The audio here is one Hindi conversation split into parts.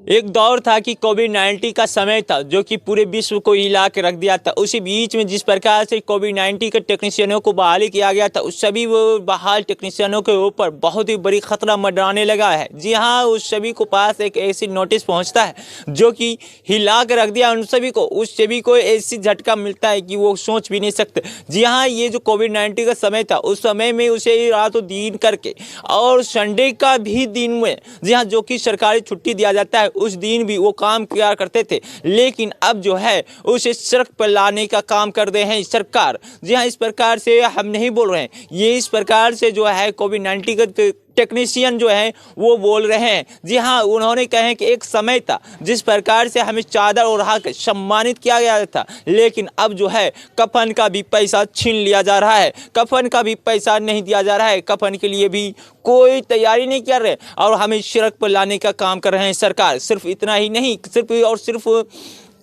एक दौर था कि कोविड-19 का समय था जो कि पूरे विश्व को हिला के रख दिया था। उसी बीच में जिस प्रकार से कोविड-19 के टेक्नीशियनों को बहाली किया गया था, उस सभी वो बहाल टेक्नीशियनों के ऊपर बहुत ही बड़ी खतरा मंडराने लगा है। जी हाँ, उस सभी को पास एक ऐसी नोटिस पहुंचता है जो कि हिला के रख दिया उन सभी को। उस सभी को ऐसी झटका मिलता है कि वो सोच भी नहीं सकते। जी हाँ, ये जो कोविड-19 का समय था, उस समय में उसे रातों दिन करके और संडे का भी दिन में, जी हाँ, जो कि सरकारी छुट्टी दिया जाता है, उस दिन भी वो काम किया करते थे। लेकिन अब जो है उसे सड़क पर लाने का काम कर रहे हैं सरकार। जी हाँ, इस प्रकार से हम नहीं बोल रहे हैं, ये इस प्रकार से जो है कोविड-19 का टेक्नीशियन जो है वो बोल रहे हैं। जी हाँ, उन्होंने कहे कि एक समय था जिस प्रकार से हमें चादर ओढ़ा कर सम्मानित किया गया था, लेकिन अब जो है कफन का भी पैसा छीन लिया जा रहा है, कफन का भी पैसा नहीं दिया जा रहा है, कफन के लिए भी कोई तैयारी नहीं कर रहे और हमें सड़क पर लाने का काम कर रहे हैं सरकार। सिर्फ इतना ही नहीं, सिर्फ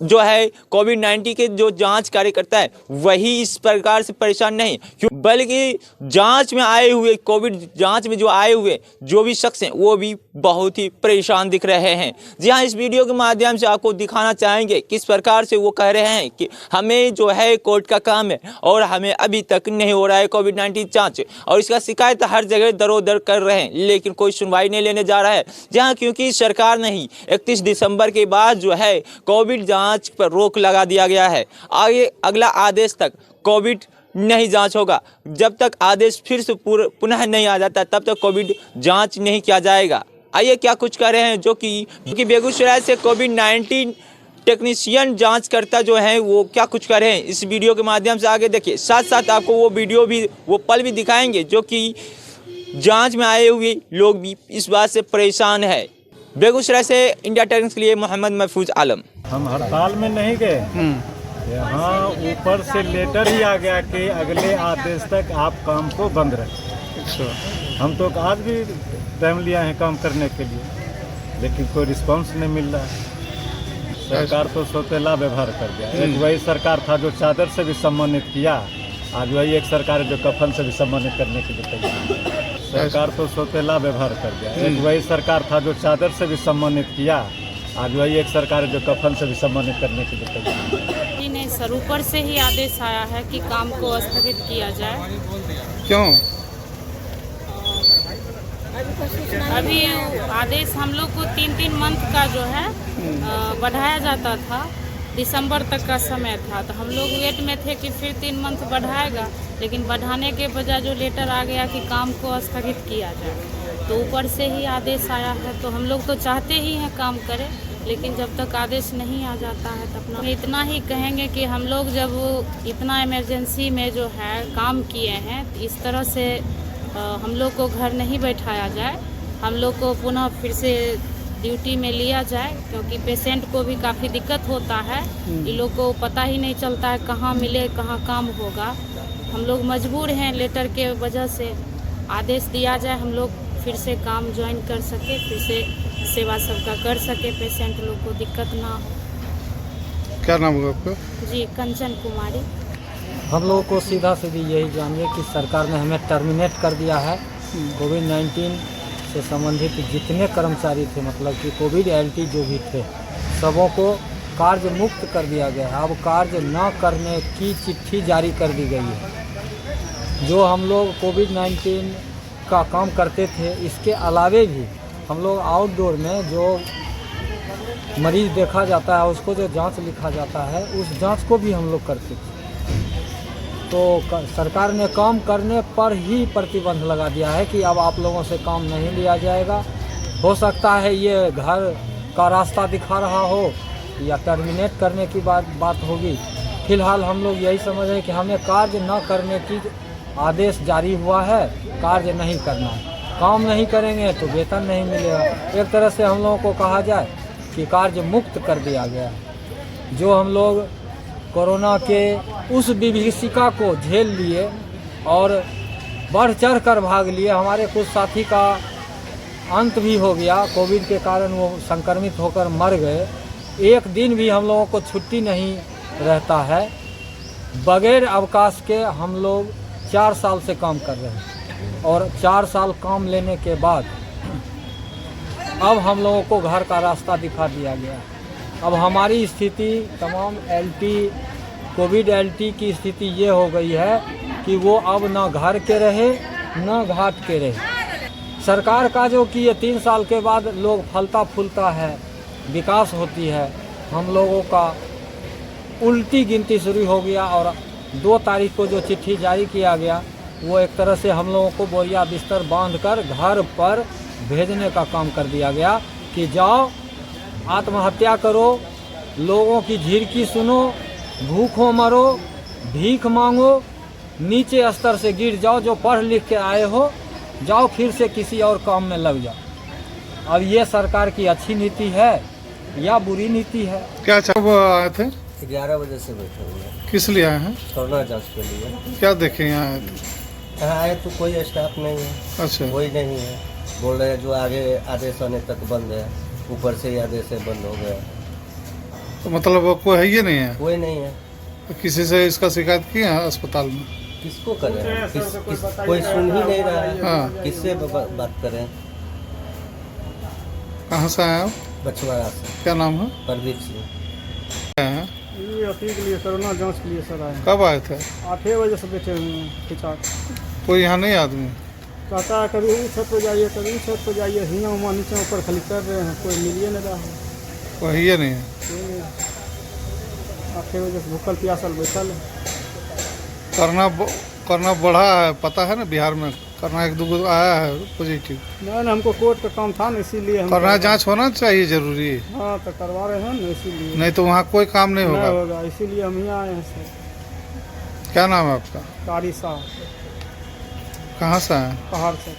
जो है कोविड-19 के जो जांच कार्यकर्ता है वही इस प्रकार से परेशान नहीं, क्यों बल्कि जांच में आए हुए, कोविड जांच में जो आए हुए जो भी शख्स हैं वो भी बहुत ही परेशान दिख रहे हैं। जी हाँ, इस वीडियो के माध्यम से आपको दिखाना चाहेंगे किस प्रकार से वो कह रहे हैं कि हमें जो है कोर्ट का काम है और हमें अभी तक नहीं हो रहा है कोविड-19 जाँच, और इसका शिकायत हर जगह दरोदर कर रहे हैं, लेकिन कोई सुनवाई नहीं लेने जा रहा है। जी हाँ, क्योंकि सरकार ने ही 31 दिसंबर के बाद जो है कोविड जांच पर रोक लगा दिया गया है। आगे अगला आदेश तक कोविड नहीं जांच होगा। जब तक आदेश फिर से पुनः नहीं आ जाता तब तक कोविड जांच नहीं किया जाएगा। आइए क्या कुछ कह रहे हैं जो कि बेगूसराय से कोविड-19 टेक्नीशियन जांच करता जो है वो क्या कुछ कर रहे हैं, इस वीडियो के माध्यम से आगे देखिए। साथ साथ आपको वो वीडियो भी, वो पल भी दिखाएंगे जो कि जांच में आए हुए लोग भी इस बात से परेशान है। बेगूसराय से इंडिया टाइम्स के लिए मोहम्मद महफूज आलम। हम हड़ताल में नहीं गए, यहाँ ऊपर से लेटर ही आ गया कि अगले आदेश तक आप काम को बंद रखें। हम तो आज भी टाइम लिया है काम करने के लिए, लेकिन कोई रिस्पांस नहीं मिल रहा है। सरकार तो सौतेला व्यवहार कर दिया। एक वही सरकार था जो चादर से भी सम्मानित किया, आज वही एक सरकार है जो कफन से भी सम्मानित करने के लिए तैयार है। सरकार तो सौतेला व्यवहार कर दिया। एक वही सरकार था जो चादर से भी सम्मानित किया, आज वही एक सरकार है जो कफन से भी सम्मानित करने के लिए तैयार है। नहीं सर, ऊपर से ही आदेश आया है कि काम को स्थगित किया जाए। क्यों? अभी आदेश हम लोग को 3 मंथ का जो है बढ़ाया जाता था, दिसंबर तक का समय था, तो हम लोग वेट में थे कि फिर 3 मंथ बढ़ाएगा, लेकिन बढ़ाने के बजाय जो लेटर आ गया कि काम को स्थगित किया जाए, तो ऊपर से ही आदेश आया है। तो हम लोग तो चाहते ही हैं काम करें, लेकिन जब तक आदेश नहीं आ जाता है तब अपना इतना ही कहेंगे कि हम लोग जब इतना इमरजेंसी में जो है काम किए हैं, तो इस तरह से हम लोग को घर नहीं बैठाया जाए, हम लोग को पुनः फिर से ड्यूटी में लिया जाए, क्योंकि पेशेंट को भी काफ़ी दिक्कत होता है। इन लोग को पता ही नहीं चलता है कहाँ मिले, कहाँ काम होगा। हम लोग मजबूर हैं, लेटर के वजह से आदेश दिया जाए, हम लोग फिर से काम ज्वाइन कर सके, फिर से सेवा सबका कर सके, पेशेंट लोग को दिक्कत ना हो। क्या नाम होगा आपका? जी, कंचन कुमारी। हम लोगों को सीधा सीधी यही जानिए कि सरकार ने हमें टर्मिनेट कर दिया है। कोविड-19 से संबंधित जितने कर्मचारी थे, मतलब कि कोविड एलटी जो भी थे, सबों को कार्य मुक्त कर दिया गया है। अब कार्य न करने की चिट्ठी जारी कर दी गई है। जो हम लोग कोविड-19 का काम करते थे, इसके अलावे भी हम लोग आउटडोर में जो मरीज देखा जाता है, उसको जो जांच लिखा जाता है, उस जांच को भी हम लोग करते थे। तो सरकार ने काम करने पर ही प्रतिबंध लगा दिया है कि अब आप लोगों से काम नहीं लिया जाएगा। हो सकता है ये घर का रास्ता दिखा रहा हो या टर्मिनेट करने की बात होगी। फिलहाल हम लोग यही समझ रहे हैं कि हमें कार्य न करने की आदेश जारी हुआ है, कार्य नहीं करना है। काम नहीं करेंगे तो वेतन नहीं मिलेगा। एक तरह से हम लोगों को कहा जाए कि कार्य मुक्त कर दिया गया है। जो हम लोग कोरोना के उस विभीषिका को झेल लिए और बढ़ चढ़ कर भाग लिए, हमारे कुछ साथी का अंत भी हो गया, कोविड के कारण वो संक्रमित होकर मर गए। एक दिन भी हम लोगों को छुट्टी नहीं रहता है। बगैर अवकाश के हम लोग 4 साल से काम कर रहे हैं, और 4 साल काम लेने के बाद अब हम लोगों को घर का रास्ता दिखा दिया गया। अब हमारी स्थिति तमाम एलटी कोविड एलटी की स्थिति ये हो गई है कि वो अब न घर के रहे न घाट के रहे। सरकार का जो कि ये 3 साल के बाद लोग फलता फूलता है, विकास होती है, हम लोगों का उल्टी गिनती शुरू हो गया। और 2 तारीख को जो चिट्ठी जारी किया गया वो एक तरह से हम लोगों को बोरिया बिस्तर बांधकर घर पर भेजने का काम कर दिया गया कि जाओ आत्महत्या करो, लोगों की झिड़की सुनो, भूखों मरो, भीख मांगो, नीचे स्तर से गिर जाओ, जो पढ़ लिख के आए हो जाओ फिर से किसी और काम में लग जाओ। अब ये सरकार की अच्छी नीति है या बुरी नीति है? क्या वो आए थे? 11 बजे से बैठे हुए हैं। किस लिए आए हैं? कोरोना जांच के लिए। क्या देखे यहाँ आए थे? यहाँ आए तो कोई स्टाफ नहीं है, अच्छा, कोई नहीं है। बोल रहे हैं जो आगे आदेश आने तक बंद है, ऊपर से ही आदेश है बंद हो गया। तो मतलब वो कोई है ही नहीं है? कोई नहीं है। तो किसी से इसका शिकायत की है अस्पताल में? किसको करें? कोई सुन ही नहीं रहा है। हाँ। किससे बात करें? कहाँ से आए आप? बछवाड़ा से। क्या नाम है? प्रदीप सिंह। आए हैं? ये अभी के लिए कोरोना जांच के लिए सर आए। कब आए थे? 8 बजे से बैठे हुए हैं खिंचा। कोई यहाँ नहीं आदमी? कहता है कभी उस छत पर जाइए, कभी उस छत पर जाइए, हियाँ उमा नीचे ऊपर खाली कर रहे हैं, कोई मिलिए नहीं रहा है। कोई ये नहीं है? 8 बजे से भूखल प्यासल बैठल है। करना बढ़ा है, पता है ना बिहार में करना 1-2 आया है पॉजिटिव। नहीं, हमको कोर्ट का काम था ना, इसीलिए हम करना जांच होना चाहिए जरूरी। हाँ तो करवा रहे हैं ना, इसीलिए नहीं तो वहाँ कोई काम नहीं नहीं होगा। होगा, इसीलिए हम यहाँ आए हैं सर। क्या नाम है आपका? कारी साहब कहाँ से आए? पहाड़ से।